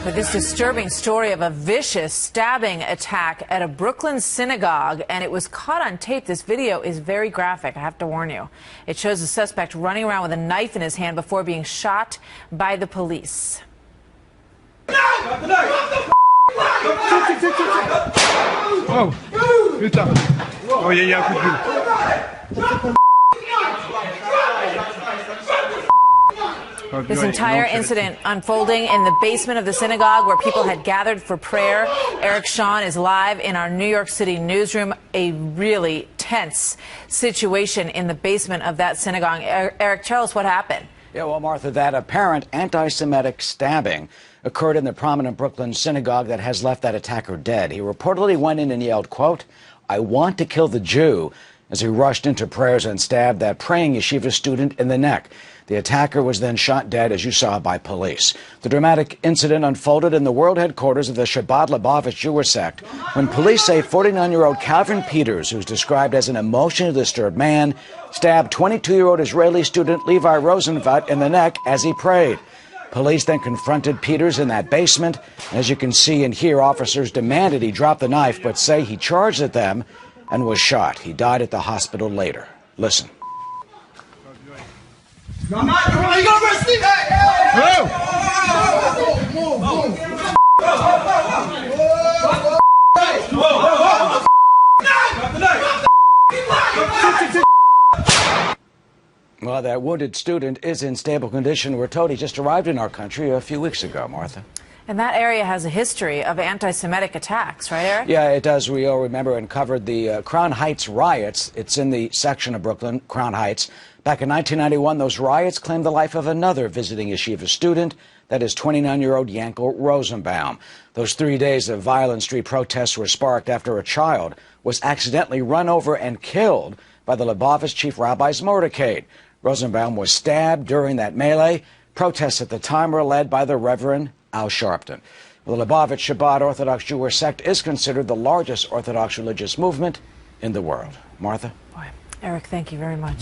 back with this disturbing story of a vicious stabbing attack at a Brooklyn synagogue, and it was caught on tape. This video is very graphic, I have to warn you. It shows the suspect running around with a knife in his hand before being shot by the police. Oh, putain. Oh, il y a un coup de boule. This entire incident unfolding in the basement of the synagogue where people had gathered for prayer. Eric Shawn is live in our New York City newsroom. A really tense situation in the basement of that synagogue. Eric, tell us what happened. Yeah, well, Martha, that apparent anti-Semitic stabbing occurred in the prominent Brooklyn synagogue that has left that attacker dead. He reportedly went in and yelled, quote, "I want to kill the Jew," as he rushed into prayers and stabbed that praying yeshiva student in the neck. The attacker was then shot dead, as you saw, by police. The dramatic incident unfolded in the world headquarters of the Chabad Lubavitch Jewish sect when police say 49-year-old Calvin Peters, who's described as an emotionally disturbed man, stabbed 22-year-old Israeli student Levi Rosenvat in the neck as he prayed. Police then confronted Peters in that basement. As you can see and hear, officers demanded he drop the knife, but say he charged at them and was shot. He died at the hospital later. Listen. I'm not. Are you gonna arrest me? Hey! Well, that wounded student is in stable condition. We're told he just arrived in our country a few weeks ago, Martha. And that area has a history of anti-Semitic attacks, right, Eric? Yeah, it does. We all remember and covered the Crown Heights riots. It's in the section of Brooklyn, Crown Heights. Back in 1991, those riots claimed the life of another visiting yeshiva student, that is 29-year-old Yankel Rosenbaum. Those 3 days of violent street protests were sparked after a child was accidentally run over and killed by the Lubavitch chief rabbi's motorcade. Rosenbaum was stabbed during that melee. Protests at the time were led by the Reverend Al Sharpton. The Lubavitch Chabad Orthodox Jewish sect is considered the largest Orthodox religious movement in the world. Martha? Boy, Eric, thank you very much.